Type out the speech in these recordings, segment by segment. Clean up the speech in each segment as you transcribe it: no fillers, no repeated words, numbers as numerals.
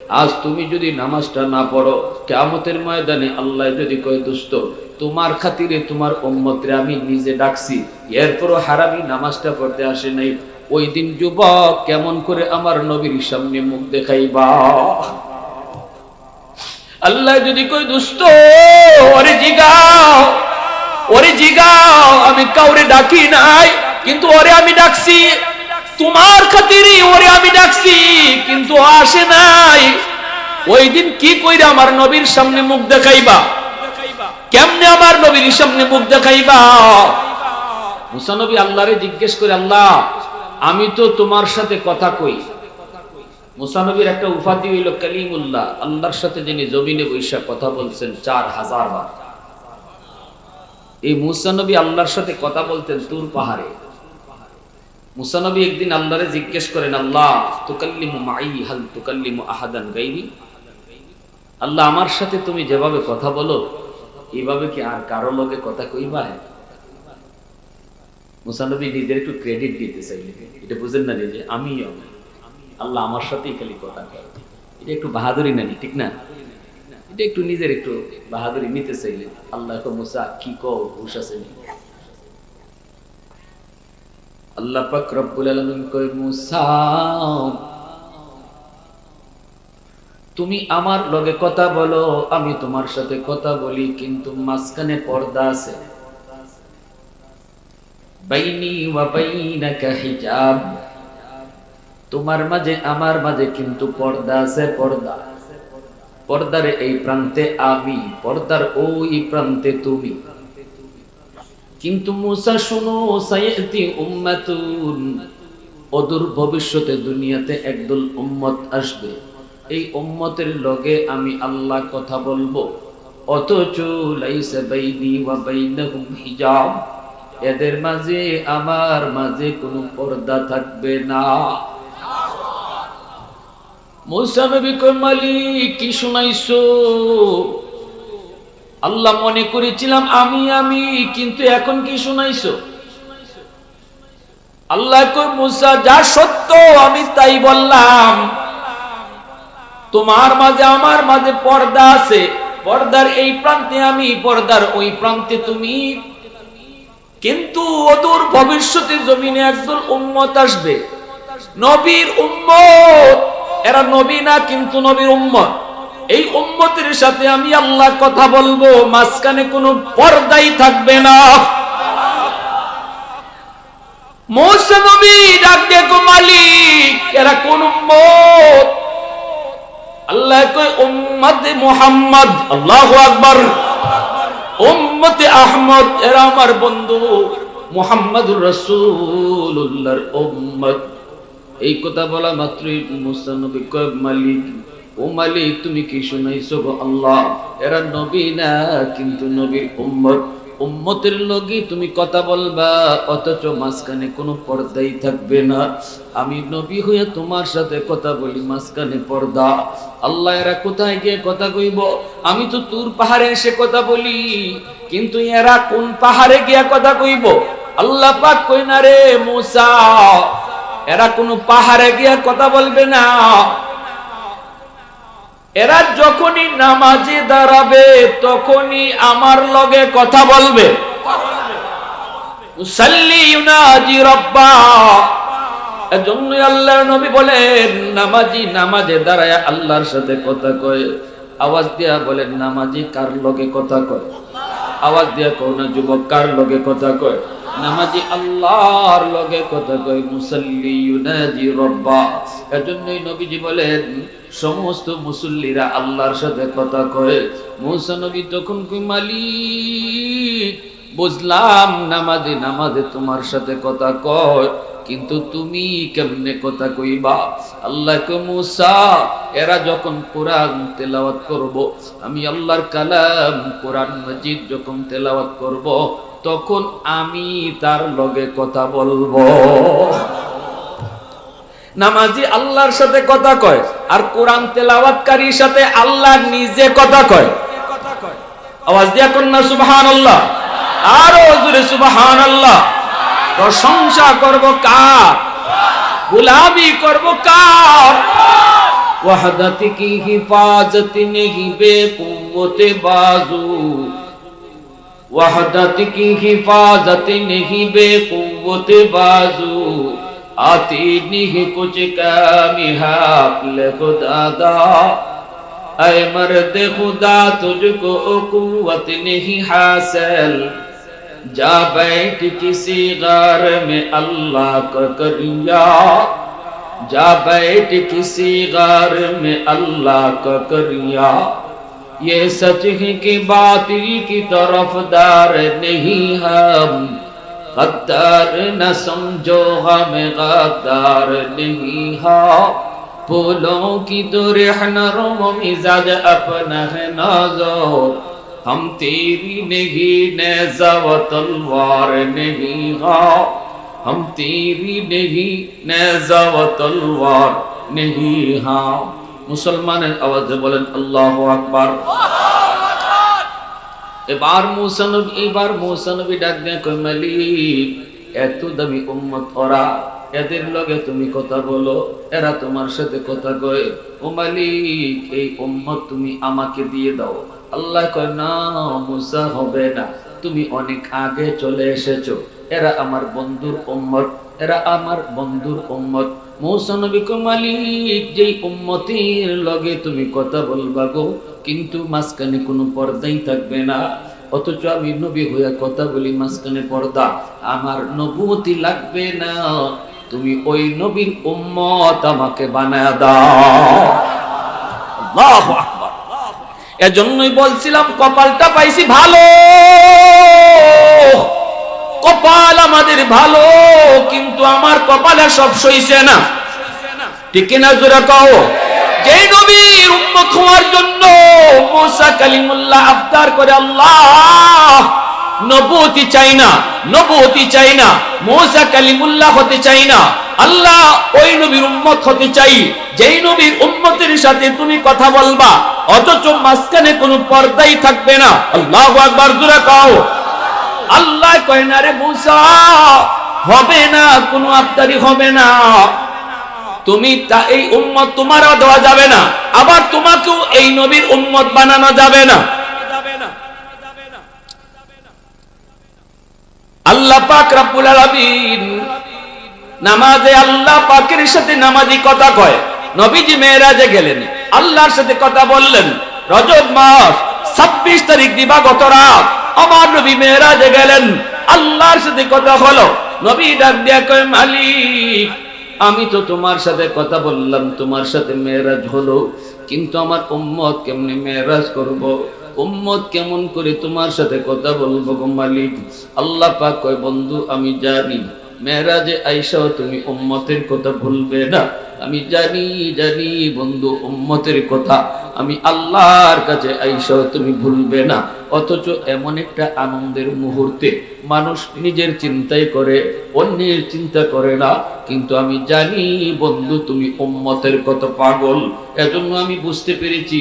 আজ তুমি যদি নামাজটা না পড়ো, কিয়ামতের ময়দানে আল্লাহ যদি কয় দোস্ত তোমার খাতিরে তোমার উম্মতরে আমি নিজে ডাকছি, এরপরও হারামি নামাজটা পড়তে আসে নাই, ওই দিন যুবক কেমন করে আমার নবীর সামনে মুখ দেখাইবা? আল্লাহ যদি কয় দোস্ত ওরে জিগাও আমি কাউরে ডাকি নাই, কিন্তু ওরে আমি ডাকছি তোমার খাতিরে, ওরে আমি ডাকছি কিন্তু আসে নাই, ওই দিন কি কইরা আমার নবীর সামনে মুখ দেখাইবা? কেমনে আমার নবীর সামনে মুখ দেখাইবা? মুসা নবী আল্লাহরে জিজ্ঞেস করে, আল্লাহ আমি তো তোমার সাথে কথা কই। মুসা নবীর একটা উপাধি হইল কালিমুল্লাহ, আল্লাহর সাথে যিনি জমিনে বৈশা কথা বলছেন 4000 বার। এই মুসা নবী আল্লাহর সাথে কথা বলতেন তুর পাহাড়ে। মুসা নবী একদিন আল্লাহরে জিজ্ঞেস করেন, আল্লাহ তুকাল্লিমু মাই হাল তুকাল্লিমু আহাদান গায়রি? আল্লাহ আমার সাথে তুমি যেভাবে কথা বলো এইভাবে কি আর কারো লগে কথা কইবা? মুসা নবী নিজের একটু ক্রেডিট দিতে চাইলেন, এটা বুঝেন না যে আমি আল্লাহ আমার সাথেই খালি কথা কয়, এটা একটু বাহাদুরি নানি, ঠিক না? এটা একটু নিজের একটু বাহাদুরি নিতে চাইলেন। আল্লাহ কো মুসা কি কও, হুশ আছে নি? আল্লাহ পাক রব্বুল আলামিন কয়, মুসা তুমি আমার লগে কথা বলো, আমি তোমার সাথে কথা বলি, কিন্তু মাঝখানে পর্দা আছে। বাইনি ওয়া বাইনাকা হিজাব, তোমার মাঝে আমার মাঝে কিন্তু পর্দা আছে। পর্দার এই প্রান্তে আমি, পর্দার ওই প্রান্তে তুমি। কিন্তু মুসা শুনো, সায়াতি উম্মাতুন, অদূর ভবিষ্যতে দুনিয়াতে একদল উম্মত আসবে, এই উম্মতের লগে আমি আল্লাহ কথা বলবো, অথচ লাইসা বাইনি ওয়া বাইনাহুম হিজাব, এদের মাঝে আমার মাঝে কোনো পর্দা থাকবে না। মুসা নবী কয়, মালিক কি শুনাইছো? আল্লাহ মনে করেছিলাম আমি, কিন্তু এখন কি শুনাইছো? আল্লাহ কয়, মুসা যা সত্য আমি তাই বললাম, তোমার মাঝে আমার মাঝে পর্দা আছে, পর্দার এই প্রান্তে আমি, পর্দার ওই প্রান্তে তুমি, কিন্তু অদূর ভবিষ্যতে জমিনে একদল উম্মত আসবে, নবীর উম্মত, এরা নবী না কিন্তু নবীর উম্মত, এই উম্মতের সাথে আমি আল্লাহ কথা বলবো, মাঝখানে কোনো পর্দাই থাকবে না। মুসা নবী ডাক দিয়ে কয়, মালিক এরা কোন উম্মত? আল্লাহ কয়, উম্মতে মুহাম্মদ। আল্লাহু আকবার। উম্মতে আহমদ, এরা আমার বন্ধু মুহাম্মদুর রাসূলুল্লাহর উম্মত। এই কথা বলা মাত্রই মুসা নবী কয়, মালিক ও মালিক তুমি কি শুনাইছো গো আল্লাহ? এরা নবী না কিন্তু নবীর উম্মত, উম্মতের লগে তুমি কথা বলবা, অথচ মাঝখানে কোনো পর্দাই থাকবে না। আমি নবী হয়ে তোমার সাথে কথা বলি, মাঝখানে পর্দা। আল্লাহ এরা কোথায় গিয়ে কথা কইব? আমি তো তুর পাহাড়ে এসে কথা বলি, কিন্তু এরা কোন পাহাড়ে গিয়া কথা কইব? আল্লাহ পাক কই না রে মুসা, এরা কোন পাহাড়ে গিয়া কথা বলবে না, এরা যখনই নামাজে দাঁড়াবে তখনই আমার লগে কথা বলবে। মুসাল্লি ইউনাজি রাব্বা, এজন্য আল্লাহর নবী বলেন, নামাজি নামাজে দাঁড়ায় আল্লাহর সাথে কথা কয়। আওয়াজ দিয়া বলেন, নামাজি কার লগে কথা কয়? আওয়াজ দিয়া কও না যুবক, কার লগে কথা কয়? নামাজি আল্লাহর লগে কথা কয়। মুসাল্লি ইউনাজি রাব্বা, এজন্যই নবীজি বলেন সমস্ত মুসল্লিরা আল্লাহর সাথে কথা কয়। মুসা নবী তখন কই, মালিক বুঝলাম নামাজে নামাজে তোমার সাথে কথা কয়, কিন্তু তুমি কেমনে কথা কইবা? আল্লাহ কয়, মুসা এরা যখন কোরআন তেলাওয়াত করব, আমি আল্লাহর কালাম কোরআন মাজিদ যখন তেলাওয়াত করব, তখন আমি তার লগে কথা বলবো। নামাজি আল্লাহর সাথে কথা কয়, আর কোরআন তেলাওয়াতকারীর সাথে আল্লাহ নিজে কথা কয়। আওয়াজ দিয়া কন্যা সুবহানাল্লাহ, আরো জোরে সুবহানাল্লাহ। প্রশংসা করব কার? গোলামি করব কার? वहदत की हिफाजत नहीं बेकुव्वत बाजू, वहदत की हिफाजत नहीं बेकुव्वत बाजू, आती नहीं कुछ काम है खुदा। ऐ मर्द खुदा तुझको कुव्वत नहीं हासिल, जा बैठ किसी गार में अल्लाह का करिया, जा बैठ किसी गार में अल्लाह का करिया। ये सच है कि बातिल की तरफदार नहीं हम, गद्दार न समझो हमें गद्दार नहीं है। फूलों की तो रहनरों मिजाज अपना है नाज़ुक, हम तेरी नहीं नेज़ा व तलवार नहीं है, हम तेरी नहीं नेज़ा व तलवार नहीं है। मुसलमाনের আওয়াজে বলেন আল্লাহু আকবার। এবার মুসা নবী ডাক দিয়ে কয়, মালিক এত দামি উম্মত ওরা, এদের লগে তুমি কথা বলো, এরা তোমার সাথে কথা কয়। ও মালিক এই উম্মত তুমি আমাকে দিয়ে দাও। আল্লাহ কয়, না মুসা হবে না, তুমি অনেক আগে চলে এসেছো, এরা আমার বন্ধুর উম্মত, এরা আমার বন্ধুর উম্মত। মুসা নবী কয়, মালিক যেই উম্মতের লগে তুমি কথা বলবা গো, কিন্তু মাঝখানে কোনো পর্দাই থাকবে না, অথচ আমি নবী হইয়া কথা বলি মাঝখানে পর্দা, আমার নবুয়তি লাগবে না, তুমি ওই নবীর উম্মত আমাকে বানায়া দাও। আল্লাহু আকবার। এজন্যই বলছিলাম কপালটা পাইছি ভালো, কপাল আমাদের ভালো, কিন্তু আমার কপালে সব সইছে না, ঠিক না জোরে কও। যেই নবীর উম্মত হওয়ার জন্য মুসা কালিমুল্লাহ আবদার করে, আল্লাহ নবুয়তি চাই না, নবুয়তি চাই না, মুসা কালিমুল্লাহ হতে চাই না, আল্লাহ ওই নবীর উম্মত হতে চাই যেই নবীর উম্মতের সাথে তুমি কথা বলবা, অথচ মাঝখানে কোনো পর্দাই থাকবে না। আল্লাহু আকবার জোরে কও। আল্লাহ কয় না রে মুসা, হবে না, কোনো আবদারি হবে না, তুমি এই উম্মত তোমারও দেওয়া যাবে না, আবার তোমাকেও এই নবীর উম্মত বানানো যাবে না। আল্লাহ পাক রব্বুল আলামিন নামাজে আল্লাহ পাকের সাথে নামাজি কথা কয়। নবীজি মেরাজে গেলেন, আল্লাহর সাথে কথা বললেন। রজব মাস 26 তারিখ দিবাগত রাত আমার নবী মেরাজে গেলেন, আল্লাহর সাথে কথা হলো। নবী ডাক দিয়া কয়, মালিক আমি তো তোমার সাথে কথা বললাম, তোমার সাথে মেরাজ হলো, কিন্তু আমার উম্মত কেমনে মেরাজ করব, উম্মত কেমন করে তোমার সাথে কথা বলবো গো মালিক। আল্লাহ পাক কয়, বন্ধু আমি জানি মেরাজে আইসাও তুমি উম্মতের কথা ভুলবে না, আমি জানি জানি বন্ধু উম্মতের কথা আমি আল্লাহর কাছে আইসাও তুমি ভুলবে না। অথচ এমন একটা আনন্দের মুহূর্তে মানুষ নিজের চিন্তাই করে, অন্যের চিন্তা করে না, কিন্তু আমি জানি বন্ধু তুমি উম্মতের কত পাগল। এজন্য আমি বুঝতে পেরেছি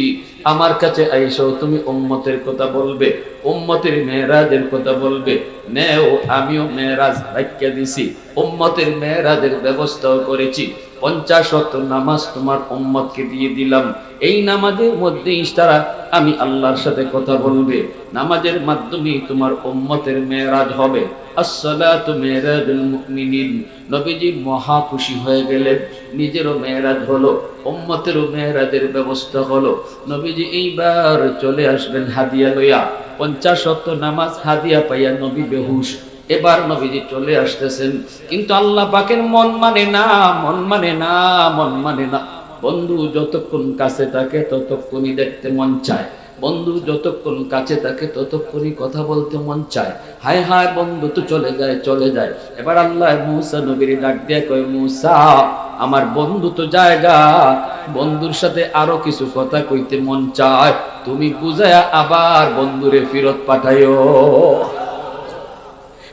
আমার কাছে আইসাও তুমি উম্মতের কথা বলবে, উম্মতের মেরাজের কথা বলবে। নেও আমিও মেরাজ রাখিয়া দিছি, উম্মতের মেরাজের ব্যবস্থাও করেছি। 50 ওয়াক্ত নামাজ তোমার উম্মতকে দিয়ে দিলাম। এই নামাজের মধ্যে ইশারা আমি আল্লাহর সাথে কথা বলবে, নামাজের মাধ্যমে তোমার উম্মতের মেরাজ হবে। আসসালাতু মেরাজুল মুমিনিন। নবীজি মহা খুশি হয়ে গেলেন, নিজেরও মেরাজ হলো, উম্মতেরও মেরাজের ব্যবস্থা হলো। নবীজি এইবার চলে আসবেন হাদিয়া লইয়া। 50 ওয়াক্ত নামাজ হাদিয়া পাইয়া নবী বেহুশ। এবার নবীজি চলে আসতেছেন, কিন্তু আল্লাহ পাকের মন মানে না, মন মানে না, মন মানে না। বন্ধু যতক্ষণ কাছে থাকে ততক্ষণই দেখতে মন চায়, বন্ধু যতক্ষণ কাছে থাকে ততক্ষণই কথা বলতে মন চায়। হায় হায় বন্ধু তো চলে যায়, চলে যায়। এবার আল্লাহ মুসা নবীর ডাক দিয়ে কয়, মুসা আমার বন্ধু তো জায়গা, বন্ধুর সাথে আরো কিছু কথা কইতে মন চায়, তুমি বুঝায়া আবার বন্ধুরে ফেরত পাঠাইও।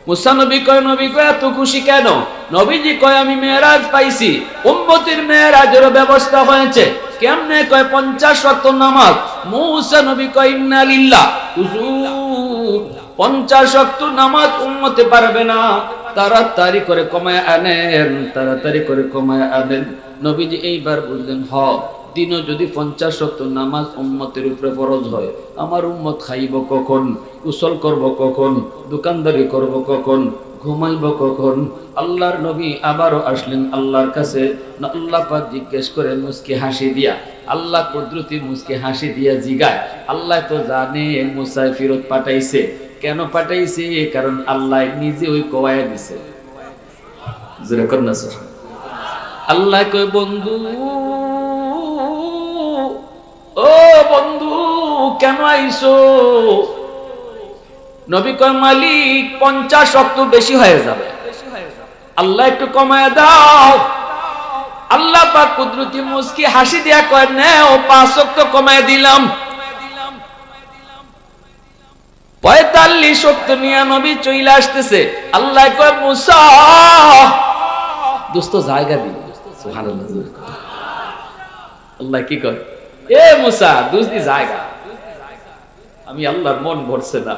মুসা নবী কয়, নবী কয় এত খুশি কেন? নবীজি কয়, আমি মেরাজ পাইছি, উম্মতের মেরাজের ব্যবস্থা হয়েছে। কেমনে? কয় 50 ওয়াক্ত নামাজ। মুসা নবী কয়, ইন্না লিল্লাহ, হুজুর 50 ওয়াক্ত নামাজ উম্মতে পারবে না, তাড়াতাড়ি করে কমায় আনেন, তাড়াতাড়ি করে কমায় আনেন। নবীজি এইবার বুঝলেন, দিনও যদি 50 ওয়াক্ত নামাজ উম্মতের উপরে ফরজ হয়, আমার উম্মত খাইব কখন, গোসল করব কখন, দোকানদারি করব কখন, ঘুমাইব কখন? আল্লাহর নবী আবারও আসলেন আল্লাহর কাছে। আল্লাহ পাক জিজ্ঞেস করে মুস্কি হাসি দিয়া, আল্লাহ কুদরতি মুস্কি হাসি দিয়া জিগায়, আল্লাহ তো জানে মুসা ফিরত পাঠাইছে। কেন পাঠাইছে? কারণ আল্লাহ নিজে ওই কোয়ায় দিছে। জোরে কর না স্যার। আল্লাহ কয়, বন্ধু ও বন্ধু কেন আইছো? নবী কয়, মালিক 50 ওয়াক্ত বেশি হয়ে যাবে, আল্লাহ একটু কমায় দাও। আল্লাহ পাক কুদরতি মুস্কি হাসি দিয়া কয়, নাও 5 ওয়াক্ত কমায় দিলাম। 45 ওয়াক্ত নিয়ে নবী চলে আসতেছে। আল্লাহ কয়, মুসা দোস্ত জায়গা দিন। সুবহানাল্লাহ। আল্লাহ কি কয়, এ মুসা দুসদি জায়গা। আমি আল্লাহর মন ভরছে না,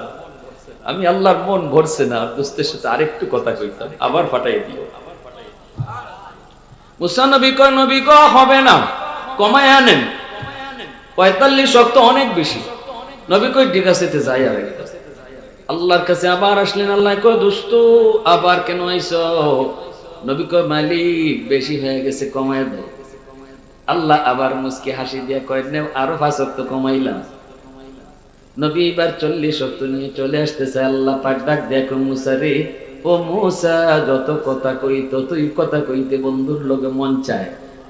আমি আল্লাহর মন ভরছে না, দোস্তের সাথে আরেকটু কথা কইতাম, আবার ফাটাই দিও। মুসা নবী কয়, নবী গো হবে না, কমায় আনেন। 45 ওয়াক্ত অনেক বেশি। নবী কয়, ঠিক আছে তে যাই। আর আল্লাহর কাছে আবার আসলেন। আল্লাহ কয়, দোস্ত আবার কেন আইছো? নবী কয়, মালিক বেশি হয়ে গেছে, কমায় দাও। আল্লাহ আবার মুস্কি হাসি দিয়া কয়, নেও আরো 5 ওয়াক্ত কমাইলাম। নবী এবার 40 ওয়াক্ত নিয়ে চলে আসতেছে। আল্লাহ পাক ডাক দেখো, মুসা রে, ও মুসা যত কথা কই ততই কথা কইতে বন্ধুর লগে মন চায়,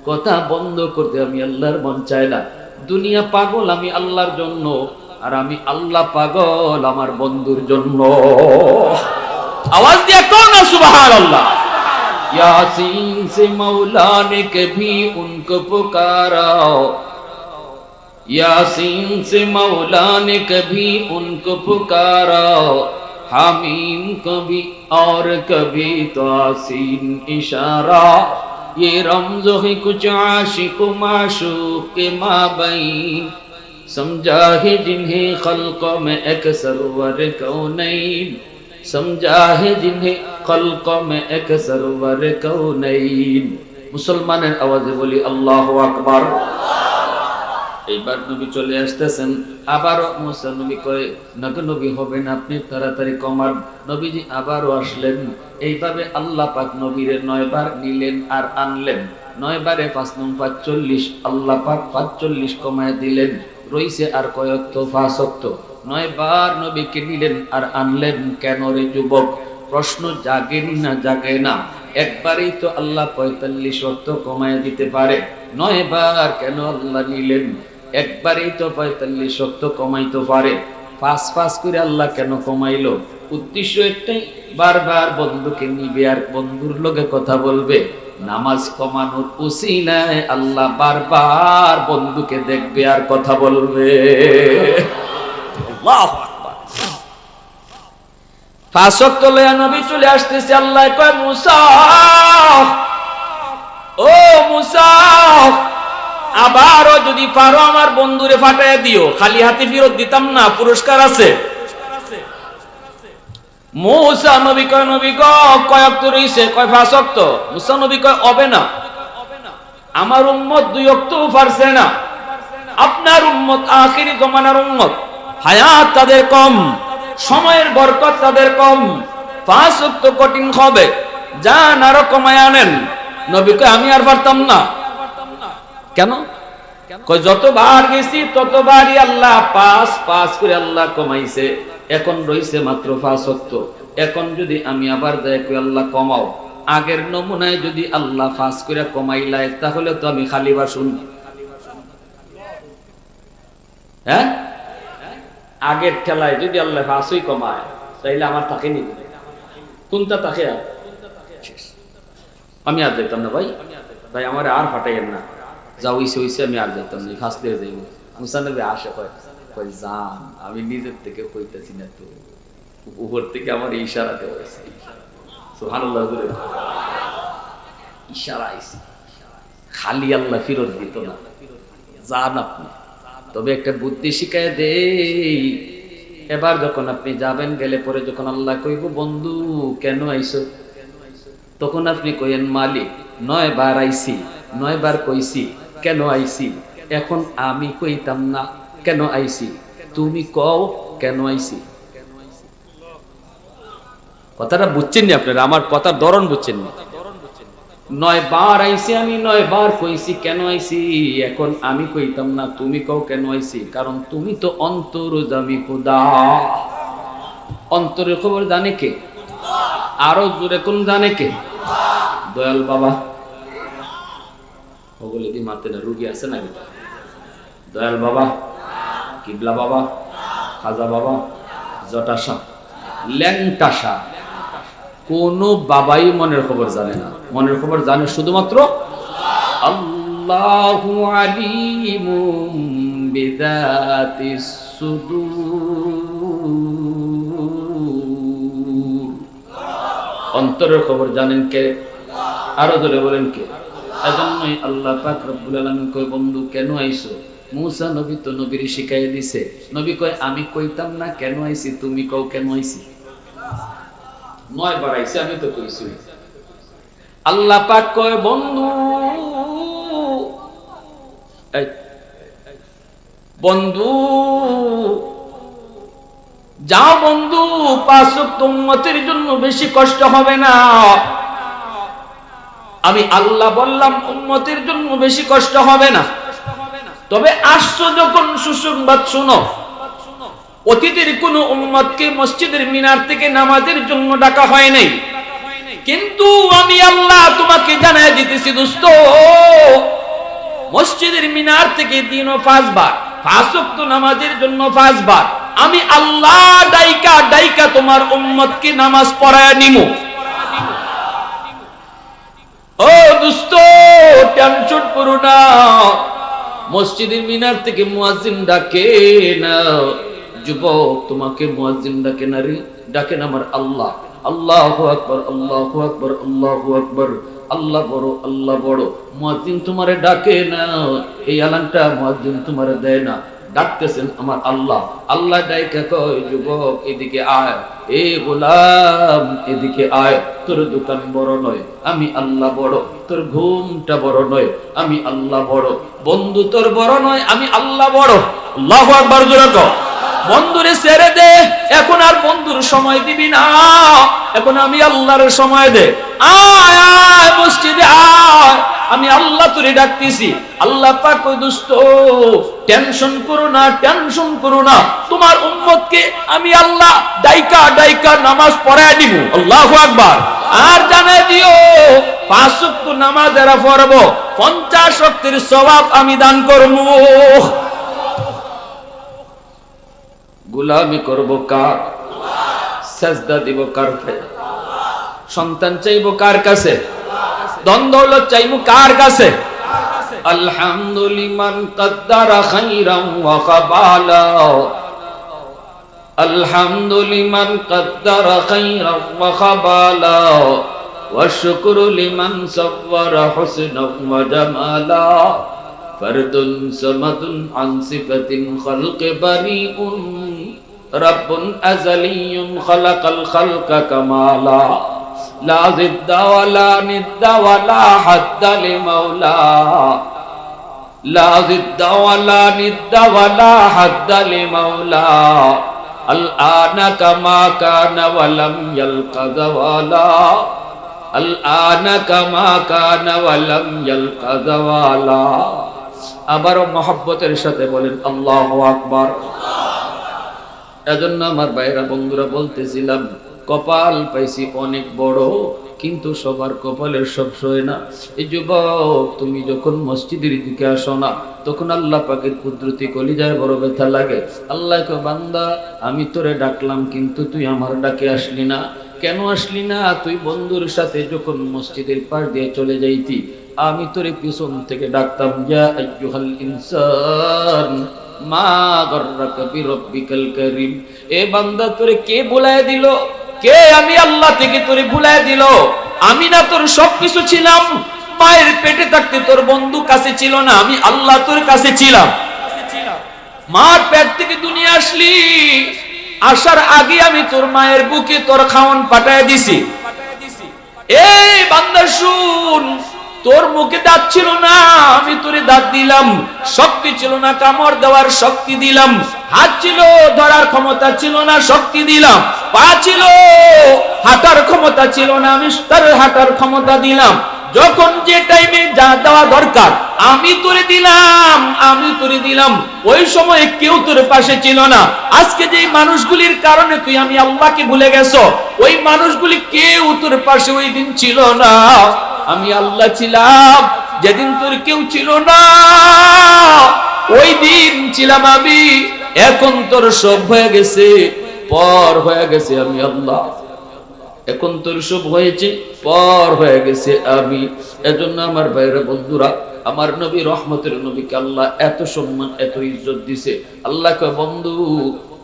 কথা বন্ধ করতে আমি আল্লাহর মন চায় না। দুনিয়া পাগল আমি আল্লাহর জন্য, আর আমি আল্লাহ পাগল আমার বন্ধুর জন্য। আওয়াজ দিয়ে কোন না সুবহানাল্লাহ। यासीन से मौला ने कभी उनको पुकारा, यासीन से मौला ने कभी उनको पुकारा, हामीम कभी और कभी तो आसीन इशारा, ये रमज़ है कुछ आशिक माशूक के माबैन, समझा है जिन्हें खल्क़ों में अक्सर वर कौनैन, समझा है जिन्हें खल्क़ों में अक्सर वर कौनैन। मुसलमाনের আওয়াজে বলি আল্লাহু আকবার। এইবার নবী চলে আসতেছেন। আবারও মুসা নবী কয়, নবী নবী হবে না, আপনি তাড়াতাড়ি কমান। নবীজি আবারও আসলেন। এইভাবে আল্লাহ পাক নবীরে 9 বার নিলেন আর আনলেন। 9 বারে 5 নং 45, আল্লাহ পাক 45 কমায় দিলেন। রইছে আর কয়েকত 5 ওয়াক্ত। 9 বার নবীকে নিলেন আর আনলেন। কেন রে যুবক? প্রশ্ন জাগেনি না জাগে না? একবারই তো আল্লাহ 45 ওয়াক্ত কমায় দিতে পারে, 9 বার কেন আল্লাহ নিলেন? একবারই তো 45 ওয়াক্ত কমাইতে পারে, 5 করে আল্লাহ কেন কমাইলো? উদ্দেশ্য একটাই, বারবার বন্ধুকে নিবে আর বন্ধুর লগে কথা বলবে। নামাজ কমানোর উসিলায় আল্লাহ বারবার বন্ধুকে দেখবে আর কথা বলবে। আল্লাহু আকবার। 5 ওয়াক্ত লয়া নবী চলে আসতেছে। আল্লাহ কয়, মুসা ও মুসা, আবারও যদি পারো আমার বন্ধুরে ফাটায় দিও, খালি হাতে ফেরত দিতাম না, পুরস্কার আছে। মুসা নবী কয়, নবী গো কয় ওয়াক্ত রইছে? কয় 5 ওয়াক্ত। মুসা নবী কয়, হবে না, আমার উম্মত 2 ওয়াক্তও পারছে না। আপনার উম্মত আখিরি জমানার উম্মত, হায়াত তাদের কম, সময়ের বরকত তাদের কম, 5 ওয়াক্ত কঠিন হবে, যান আরো কমায় আনেন। নবী কয়, আমি আর পারতাম না। কেন? কয়, যতবার গেছি ততবারই আল্লাহ 5 করে আল্লাহ কমাইছে, এখন রইছে মাত্র 5 ওয়াক্ত। এখন যদি আমি আবার যাই কই আল্লাহ কমাও, আগের নমুনায় যদি আল্লাহ 5 করে কমাইলাই, তাহলে তো আমি খালি বাসুন। হ্যাঁ, আগের ঠেলায় যদি আল্লাহ 5ই কমায়, তাইলে আমার তাকে নিবে কোনটা? তাকে আমি আর যেতাম না ভাই, ভাই আমার আর ফাটাইয়েন না, যা হইছে হইছে, আমি আর যেতাম না, ফাঁস দিয়ে যাইব। মুসা নবী আসে, কয় জান, আমি নিজের থেকে কইতেছি না তো, উপর থেকে আমার ইশারা দেওয়া হয়েছে। সুবহানাল্লাহ, ইশারা আইছে, খালি আল্লাহ ফিরত দিত না, যান আপনি। তবে একটা বুদ্ধি শিখায় দেই, এবার যখন আপনি যাবেন, গেলে পরে যখন আল্লাহ কইব, বন্ধু কেন আইছো, তখন আপনি কইেন, মালিক 9 বার আইছি, 9 বার কইছি, কেন আইছি? এখন আমি কইতাম না কেন আইছি, তুমি কও কেন আইছি। কথাটা বুঝছেন নি আপনারা? আমার কথার ধরন বুঝছেন নি? 9 বার আইছি আমি, 9 বার কইছি কেন আইছি, এখন আমি কইতাম না তুমি কও কেন আইছি, কারণ তুমি তো অন্তর্যামী খোদা। অন্তরের খবর জানে কে? আরো জোরে কোন জানে কে? দয়াল বাবা। ওগুলো দি মারতে না, রুগী আছে না বেটা? দয়াল বাবা, কিবলা বাবা, খাজা বাবা, জটাশা, ল্যাংটাশা, কোন বাবাই মনের খবর জানে না। মনের খবর জানে শুধুমাত্র আল্লাহু আলিমুম বিযাতিস সুদূর। অন্তরের খবর জানেন কে? আরো ধরে বলেন কে? এজন্যই আল্লাহ পাক রব্বুল আলামিন কয়, বন্ধু কেন আইছো? মুসা নবী তো নবীর শিখাইয়া দিছে। নবী কয় আমি কইতাম না কেন আইছি, তুমি কও কেন আইছি। 9 বার আইছে আমি তো কইছি। আল্লাহ পাক কয়, বন্ধু বন্ধু যাও বন্ধু, 5 ওয়াক্ত উম্মতের জন্য বেশি কষ্ট হবে না। আমি আল্লাহ বললাম উম্মতের জন্য বেশি কষ্ট হবে না। তবে আসছো যখন সুসংবাদ শুনো, অতীতের কোন উম্মতকে মসজিদের মিনার থেকে নামাজের জন্য ডাকা হয় নাই, কিন্তু আমি আল্লাহ তোমাকে জানাই দিতেছি দোস্ত, মসজিদের মিনার থেকে দিনও 5 বার, 5 ওয়াক্ত নামাজের জন্য 5 বার আমি আল্লাহ ডাইকা ডাইকা তোমার উম্মতকে নামাজ পড়ায় নিমু। ও দোস্ত টেনশন করো না, মসজিদের মিনার থেকে মুয়াজ্জিন ডাকে না, যুবক তোমাকে মুয়াজ্জিন ডাকে না রে, ডাকেন আমার আল্লাহ। আল্লাহু আকবার, আল্লাহু আকবার, আল্লাহু আকবার। আল্লাহ বড়, আল্লাহ বড়। মুয়াজ্জিন তোমারে ডাকে না, এই আলানটা মুয়াজ্জিন তোমারে দেয় না, ডাকতেছেন আমার আল্লাহ। আল্লাহ ডাইকা কয়, যুবক এদিকে আয়, এ গোলাম এদিকে আয়, তোর দোকান বড় নয়, আমি আল্লাহ বড়। তোর ঘুমটা বড় নয়, আমি আল্লাহ বড়। বন্ধু তোর বড় নয়, আমি আল্লাহ বড়। আল্লাহু আকবার জোরে কও। বন্ধুরে ছেড়ে দে, এখন আর বন্ধুর সময় দিবি না, এখন আমি আল্লাহর সময় দে। আয় আয় মসজিদে আয়, আমি আল্লাহ তোরে ডাকতেছি। আল্লাহ পাক কই, দোস্ত টেনশন করো না, টেনশন করো না, তোমার উম্মতকে আমি আল্লাহ ডাইকা ডাইকা নামাজ পড়ায় দিব। আল্লাহু আকবার। আর জানাই দিও 5 ওয়াক্ত নামাজ যারা পড়বো 50 ওয়াক্তের সওয়াব আমি দান করব। গোলামি করব কার? সাজদা দিব কার? সন্তান চাইবো কার কাছে? ধন দৌলত চাইবো কার কাছে? আলহামদুলিমান কদ্দারা খাইরাম ওয়া কাবালা, আলহামদুলিমান কদ্দারা খাইরাম ওয়া কাবালা, ওয়া শুকরু লিমান সাওয়ারা হুসনাও ওয়া জামালা, ফরদুন সামাদুন আন সিফাতিন খালকি বারিউন, রাব্বুন আযালিয়ুন খালাকাল খালকা কামালা, লা জিদ্দা ওয়ালা নিদ্দা ওয়ালা হাদ্দা লিমাওলা, লা জিদ্দা ওয়ালা নিদ্দা ওয়ালা হাদ্দা লিমাওলা, আল আনা কামা কানা ওয়ালাম ইয়ালকা যাওয়ালা, আল আনা কামা কানা ওয়ালাম ইয়ালকা যাওয়ালা। আবারও মহব্বতের সাথে বলেন আল্লাহু আকবার। এজন্য আমার ভাইরা বন্ধুরা বলতেছিলাম, কপাল পাইছি অনেক বড়, কিন্তু সবার কপালের সব সয় না। এই যুবক তুমি যখন মসজিদের দিকে আসো না, তখন আল্লাহ পাকের কুদরতি কলিজায় বড় ব্যথা লাগে। আল্লাহ কয়, বান্দা আমি তোরে ডাকলাম, কিন্তু তুই আমার ডাকে আসলি না। কেন আসলি না? তুই বন্ধুর সাথে যখন মসজিদের পাশ দিয়ে চলে যাইতি, আমি তোরে পিছন থেকে ডাকতাম, ইয়া আইয়ুহাল ইনসান মা গররাকা বিরব্বিকাল কারীম। এ বান্দা তোরে কে ভুলায় দিল? কে আমি আল্লাহ থেকে তোরে ভুলায় দিল? আমি না তোর সবকিছু ছিলাম? মায়ের পেটে থাকতে তোর বন্ধু কাছে ছিল না, আমি আল্লাহ তোর কাছে ছিলাম। মার পেট থেকে দুনিয়া আসলি, আসার আগে আমি তোর মায়ের বুকে তোর খাওয়ান পাঠায় দিছি। এই বান্দা শুন, তোর মুখে দাঁত ছিল না, আমি তোরে দাঁত দিলাম। শক্তি ছিল না, কামড় দেওয়ার শক্তি দিলাম। হাত ছিল, ধরার ক্ষমতা ছিল না, শক্তি দিলাম। পা ছিল, হাঁটার ক্ষমতা ছিল না, আমি তার হাঁটার ক্ষমতা দিলাম। যখন যে টাইমে যা দেওয়া দরকার আমি তোরে দিলাম, আমি তোরে দিলাম। ওই সময় কেউ তোর পাশে ছিল না। আজকে যে মানুষগুলির কারণে তুই আমি আল্লাহকে ভুলে গেছো, ওই মানুষগুলি কেউ তোর পাশে ওই দিন ছিল না। আমি আল্লাহ ছিলাম যেদিন তোর কেউ ছিল না, ওই দিন ছিলাম আমি। এখন তোর সব হয়ে গেছে, পর হয়ে গেছে আমি আল্লাহ। এখন তোর সব হয়েছে, পর হয়ে গেছে আমি। এজন্য আমার ভাইরা বন্ধুরা, আমার নবী রহমতের নবীকে আল্লাহ এত সম্মান, এত ইজ্জত দিছে। আল্লাহ কয়, বন্ধু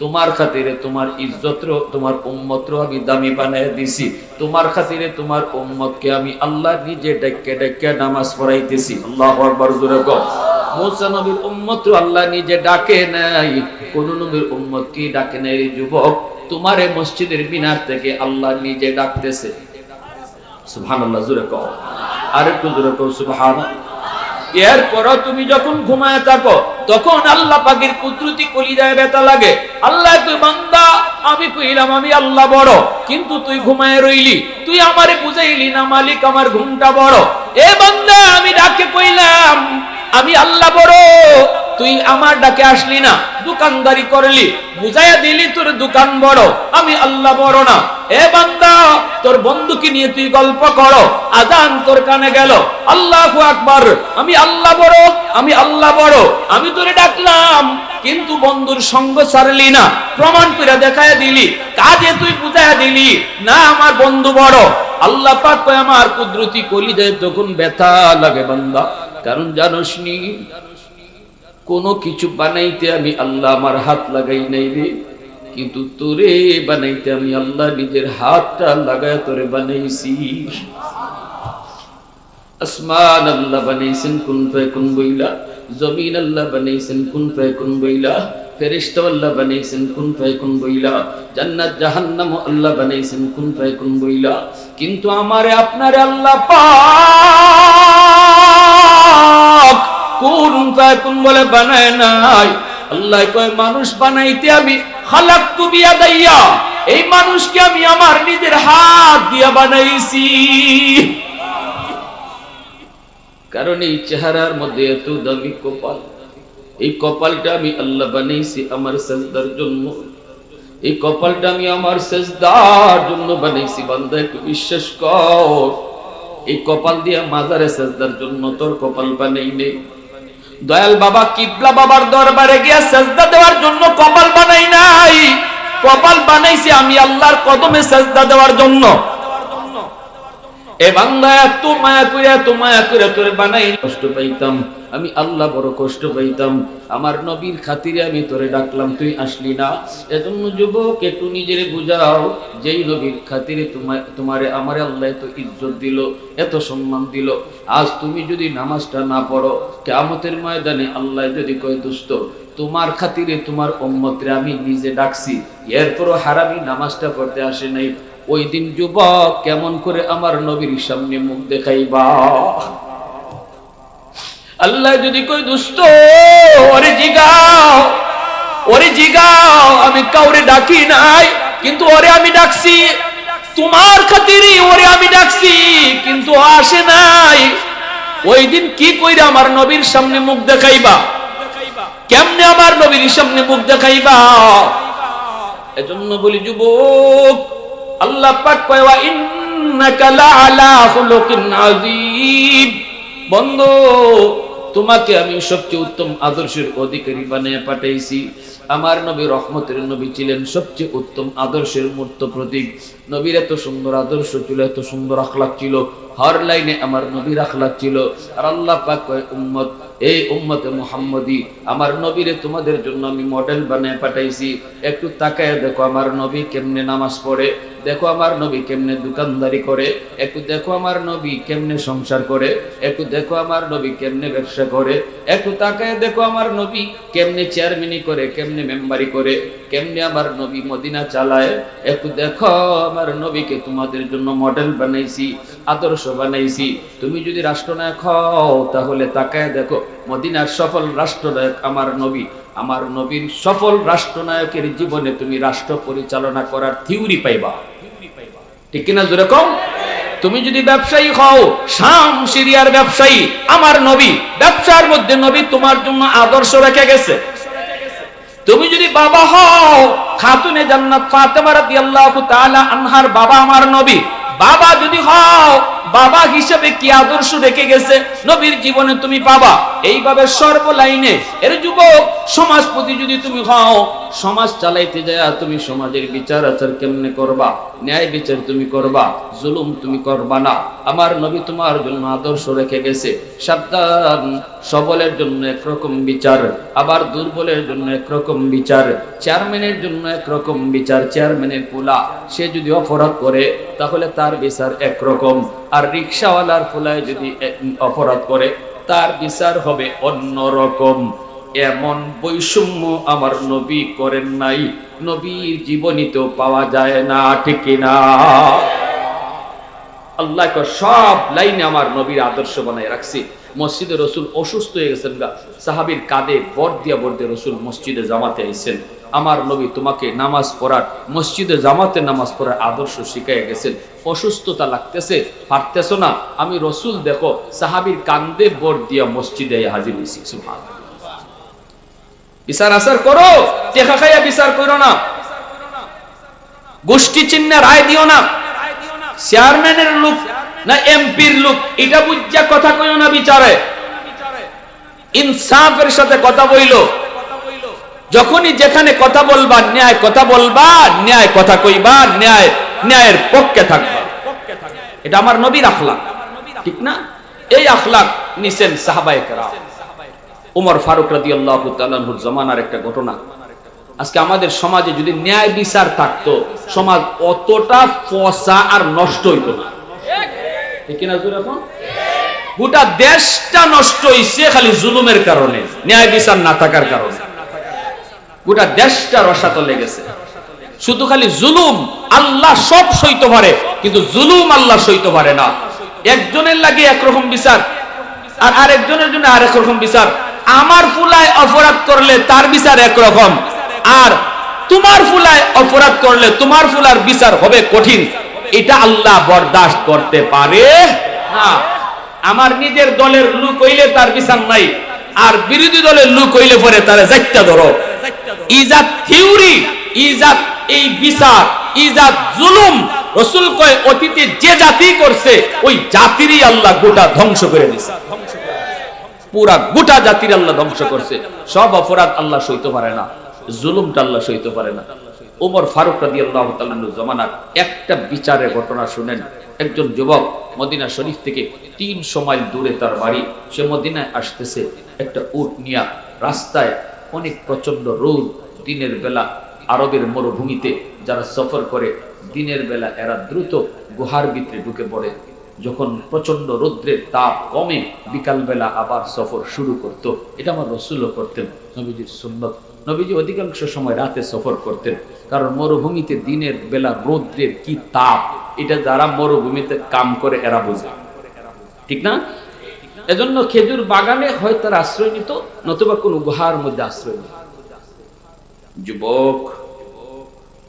তোমার খাতিরে তোমার ইজ্জত, তোমার উম্মতর আমি দামি বানায় দিছি। তোমার খাতিরে তোমার উম্মতকে আমি আল্লাহ নিজে ডেকে ডেকে নামাজ পড়াইতেছি। আল্লাহু আকবার, জোরে কও। মুসা নবীর উম্মত আল্লাহ নিজে ডাকে নাই, কোন নবীর উম্মত কি ডাকে নাই রে যুবক? তোমারে মসজিদের মিনার থেকে আল্লাহ নিজে ডাকতেছে। সুবহানাল্লাহ, জোরে কও। আরেকটু জোরে কও, সুবহানাল্লাহ। এরপর তুমি যখন ঘুমায় থাকো তখন আল্লাহ পাকের কুদরতি কলিজায় ব্যথা লাগে। আল্লাহ তুই বান্দা, আমি কইলাম আমি আল্লাহ বড়, কিন্তু তুই ঘুমায় রইলি। তুই আমারে বুঝাইলি না মালিক আমার ঘুমটা বড়। এ বান্দা, আমি ডাকে কইলাম আমি আল্লাহ বড়, তুই আমার ডাকে আসলি না, দোকানদারি করলি, বুঝাইয়া দিলি তোর দোকান বড়, আমি আল্লাহ বড় না। এ বান্দা, তোর বন্ধুকে নিয়ে তুই গল্প করো, আজান তোর কানে গেল, আল্লাহু আকবার, আমি আল্লাহ বড়, আমি আল্লাহ বড়। আমি তোরে ডাকলাম কিন্তু বন্ধুর সঙ্গ ছাড়লি না, প্রমাণ করে দেখায় দিলি, কাজে তুই বুঝাইয়া দিলি না আমার বন্ধু বড়। আল্লাহ পাক কয় আমার কুদরতি কলিজায় তখন ব্যথা লাগে বান্দা। কারণ জানোস নি, কোন কিছু বানাইতে আমি আল্লাহ আমার হাত লাগাই নাই রে, কিন্তু তোরে বানাইতে আমি আল্লাহ নিজের হাতটা লাগায় তোরে বানাইছি। আসমান আল্লাহ বানাইছেন কুন ফায়াকুন বইলা, জমিন আল্লাহ বানাইছেন কুন ফায়াকুন বইলা, ফেরেশতা আল্লাহ বানাইছেন কুন ফায়াকুন বইলা, জান্নাত জাহান্নাম আল্লাহ বানাইছেন কুন ফায়াকুন বইলা। কিন্তু আমারে আপনারে আল্লাহ পাক কুন ফায়াকুন বলে বানায় নাই। আল্লাহ কয় মানুষ বানাইতে আমি খালাকতু বিয়াদাইয়া, এই মানুষকে আমি আমার নিজের হাত দিয়া বানাইছি। কারণ এই চেহারার মধ্যে এত দামি কপাল, এই কপালটা আমি আল্লাহ বানাইছি আমার সেজদার জন্য। এই কপালটা আমি আমার সেজদার জন্য বানাইছি। বান্দা একটু বিশ্বাস কর, এই কপাল দিয়ে মাজারে সেজদার জন্য তোর কপাল বানাই নেই। দয়াল বাবা কিবলা বাবার দরবারে গিয়া সেজদা দেওয়ার জন্য কপাল বানাই নাই, কপাল বানাইছি আমি আল্লাহর কদমে সেজদা দেওয়ার জন্য। এ বান্দা এত মায়া করে তোরে বানাই, কষ্ট পাইতাম আমি আল্লাহ, বড় কষ্ট পাইতাম। আমার নবীর খাতিরে আমি তোরে ডাকলাম, তুই আসলি না। এজন্য যুবক একটু নিজেরে বুঝাও, যেই নবীর খাতিরে তোমারে আমারে আল্লাহ এত ইজ্জত দিল, এত সম্মান দিল, আজ তুমি যদি নামাজটা না পড়ো, কিয়ামতের ময়দানে আল্লাহ যদি কয় দোস্ত তোমার খাতিরে তোমার উম্মতরে আমি নিজে ডাকছি, এরপরও হারামি নামাজটা পড়তে আসে নাই, ওই দিন যুবক কেমন করে আমার নবীর সামনে মুখ দেখাইবা? আল্লাহ যদি কই দোস্ত ওরে জিগাও, আমি কাউরে ডাকি নাই, কিন্তু ওরে আমি ডাকছি তোমার খাতিরে, ওরে আমি ডাকছি কিন্তু আসে নাই। ওই দিন কি কইরা আমার নবীর সামনে মুখ দেখাইবা? কেমনে আমার নবীর সামনে মুখ দেখাইবা? এজন্য বলি যুবক, আল্লাহ পাক কয় ওয়া ইন্নাকা লাআলা খুলুকিন আযীম। বন্ধু, তোমাকে আমি সবচেয়ে উত্তম আদর্শের অধিকারী বানিয়ে পাঠাইছি। আমার নবী রহমতের নবী ছিলেন সবচেয়ে উত্তম আদর্শের মূর্ত প্রতীক। নবীর এত সুন্দর আদর্শ ছিল, এত সুন্দর আখলাক ছিল, হর লাইনে আমার নবীর আখলাক ছিল। আর আল্লাহ পাক কয় উম্মত, এই উম্মতে মুহাম্মদী আমার নবীরে তোমাদের জন্য আমি মডেল বানিয়ে পাঠাইছি। একটু তাকায় দেখো আমার নবী কেমনে নামাজ পড়ে, দেখো আমার নবী কেমনে দোকানদারি করে, একটু দেখো আমার নবী কেমনে সংসার করে, একটু দেখো আমার নবী কেমনে ব্যবসা করে, একটু তাকায় দেখো আমার নবী কেমনে চেয়ারম্যানি করে, কেমনে মেম্বারি করে, কেমনে আমার নবী মদিনা চালায়, একটু দেখো আমার নবীকে তোমাদের জন্য মডেল বানাইছি, আদর্শ বানাইছি। তুমি যদি রাষ্ট্রনায়ক হও তাহলে তাকায় দেখো মদিনার সফল রাষ্ট্রনায়ক আমার নবী। আমার নবীর সফল রাষ্ট্রনায়কের জীবনে তুমি রাষ্ট্র পরিচালনা করার থিওরি পাইবা, ঠিক কিনা জোরে কও? তুমি যদি ব্যবসায়ী হও, শাম সিরিয়ার ব্যবসায়ী আমার নবী, ব্যবসার মধ্যে নবী তোমার জন্য আদর্শ রেখে গেছে। তুমি যদি বাবা হও, খাতুনে জান্নাত ফাতেমা রাদিয়াল্লাহু তাআলা আনহার বাবা আমার নবী, বাবা যদি হও, বাবা হিসেবে কি আদর্শ রেখে গেছে নবীর জীবনে তুমি পাবা। এইভাবে সর্বলাইনে এর যুবক সমাজপতি যদি তুমি হও, সমাজ চালাইতে যায় তুমি সমাজের বিচার আচার কেমনে করবা, ন্যায় বিচার তুমি করবা, জুলুম তুমি করবা না। আমার নবী তোমার জন্য আদর্শ রেখে গেছে। সাবধান, সবলের জন্য একরকম বিচার, আবার দুর্বলের জন্য একরকম বিচার। চেয়ারম্যানের জন্য একরকম বিচার, চেয়ারম্যানের পোলা সে যদি অপরাধ করে তাহলে তার বিচার একরকম, আর রিকশাওয়ালার পোলায় যদি অপরাধ করে তার বিচার হবে অন্যরকম। এমন বৈষম্য আমার নবী করেন নাই, নবীর জীবনীতেও পাওয়া যায় না, ঠিক না? আল্লাহ সব লাইনে আমার নবীর আদর্শ বানায় রাখছি। মসজিদে রসুল অসুস্থ হয়ে গেছেন গা, সাহাবীর কাঁধে বর দিয়া রসুল মসজিদে জামাতে আইছেন। আমার নবী তোমাকে নামাজ পড়ার, মসজিদে জামাতে নামাজ পড়ার আদর্শ শিখাইয়া গেছেন। অসুস্থতা লাগতেছে, পারতেছো না, আমি রসুল দেখো সাহাবীর কাঁধে বর দিয়া মসজিদে হাজির হয়েছি। সুবহানাল্লাহ। বিচার আচার করো, টেকা খাইয়া বিচার করো না, গোষ্ঠী চিহ্ন রায় দিও না। চেয়ারম্যানের লোক না এমপির লোক এটা বুঝা কথা কইও না বিচারে, ইনসাফের সাথে কথা বইলো। যখনই যেখানে কথা বলবা ন্যায় কথা বলবা, ন্যায় কথা কইবা, ন্যায়ের পক্ষে থাকবা। এটা আমার নবীর আখলাক, ঠিক না? এই আখলাক নিছেন সাহাবায়ে কেরাম। ওমর ফারুক রাদিয়াল্লাহু তাআলা আনহুর জামানার একটা ঘটনা। আজকে আমাদের সমাজে যদি ন্যায় বিচার থাকতো, সমাজ অতটা ফসা আর নষ্ট হইতো না, ঠিক না? এখন গোটা দেশটা নষ্ট হইছে খালি জুলুমের কারণে, ন্যায় বিচার না থাকার কারণে। গোটা দেশটা রসাতলে গেছে, শুধু খালি জুলুম। আল্লাহ সব সইতে পারে, কিন্তু জুলুম আল্লাহ সইতে পারে না। একজনের লাগে একরকম বিচার, আর আরেকজনের জন্য আরেক রকম বিচার। আমার ফুলায় অপরাধ করলে তার বিচার একরকম, আর তোমার ফুলায় অপরাধ করলে তোমার ফুলার বিচার হবে কঠিন। এটা আল্লাহ বরদাস্ত করতে পারে না। আমার নিজের দলের লোক হইলে তার বিচার নাই, আর বিরোধী দলের লোক হইলে পরে তারা যাইতা ধরো। ইজাত থিওরি, ইজাত এই বিচার, ইজাত জুলুম। রাসূল কয় অতীতে যে জাতি করছে ওই জাতিরই আল্লাহ গোটা ধ্বংস করে দিয়েছে, পুরা গোটা জাতির আল্লাহ ধ্বংস করছে। সব অপরাধ আল্লাহ সইতে পারে না, জুলুমটা আল্লাহ সইতে পারে না। ওমর ফারুক রাদিয়াল্লাহু তাআলা আনহু জামানার একটা বিচারের ঘটনা শুনেন। একজন যুবক মদিনা শরীফ থেকে 300 মাইল দূরে তার বাড়ি, সে মদিনায় আসতেছে একটা উট নিয়া। রাস্তায় অনেক প্রচন্ড রোদ, দিনের বেলা আরবের মরুভূমিতে যারা সফর করে দিনের বেলা এরা দ্রুত গুহার ভিতরে ঢুকে পড়ে। যখন প্রচন্ড রৌদ্রের তাপ কমে বিকাল বেলা আবার সফর শুরু করত। এটা আমার রাসূলও করতেন, নবীজির সুন্নাত। নবীজি অধিকাংশ সময় রাতে সফর করতেন, কারণ মরুভূমিতে দিনের বেলা রৌদ্রের কি তাপ এটা যারা মরুভূমিতে কাম করে এরা বোঝে, ঠিক না? এজন্য খেজুর বাগানে হয় তার আশ্রয় নিত, নতুবা কোনো গুহার মধ্যে আশ্রয় নিত। যুবক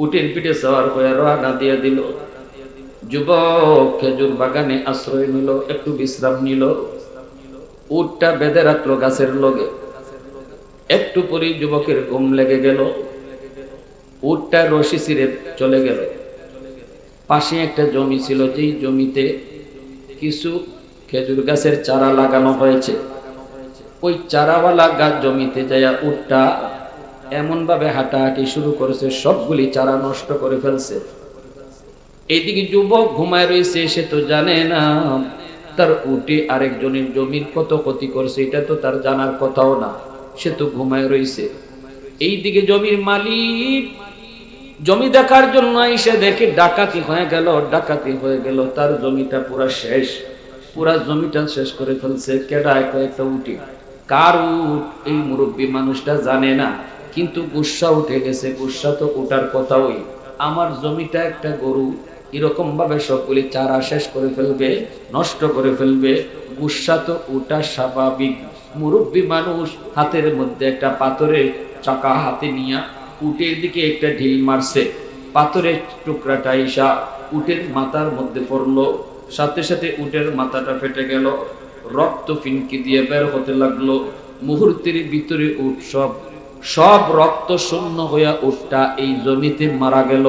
উটের পিঠে সওয়ার হয়ে রওনা দিয়ে দিল। যুবক খেজুর বাগানে আশ্রয় নিল, একটু বিশ্রাম নিল, উটটা বেঁধে রাখলো গাছের লগে। একটু পরে যুবকের ঘুম লেগে গেল, উটটা রশি ছিঁড়ে চলে গেল। পাশে একটা জমি ছিল, যেই জমিতে কিছু খেজুর গাছের চারা লাগানো হয়েছে। ওই চারাওয়ালা গাছ জমিতে যায় উটটা এমন ভাবে হাঁটাহাঁটি শুরু করেছে, সবগুলি চারা নষ্ট করে ফেলছে। এইদিকে যুবক ঘুমায় রয়েছে, সে তো জানে না তার উটে আরেকজনের জমির কত ক্ষতি করছে, এটা তো তার জানার কথাও না, সে তো ঘুমায় রয়েছে। এইদিকে জমির মালিক জমি দেখার জন্য এসে দেখে ডাকাতি হয়ে গেল, ডাকাতি হয়ে গেল, তার জমিটা পুরা শেষ, পুরা জমিটা শেষ করে ফেলছে। কেডা? কয়েকটা উঠি। কার উট? এই মুরব্বী মানুষটা জানে না। কিন্তু গুসা উঠে গেছে। গুসা তো ওঠার কথা, ওই আমার জমিটা একটা গরু এরকম ভাবে সবগুলি চারা শেষ করে ফেলবে, নষ্ট করে ফেলবে। গুসা তো ওটা স্বাভাবিক। মুরব্বী মানুষ হাতের মধ্যে একটা পাথরের চাকা হাতে নিয়া উটের দিকে একটা ঢিল মারছে, পাথরের টুকরাটা ঈশা উটের মাথার মধ্যে পড়লো, সাথে সাথে উটের মাথাটা ফেটে গেল, রক্ত ফিনকি দিয়ে বের হতে লাগলো। মুহূর্তের ভিতরে উট সব রক্ত শূন্য হইয়া উটটা এই জমিতে মারা গেল।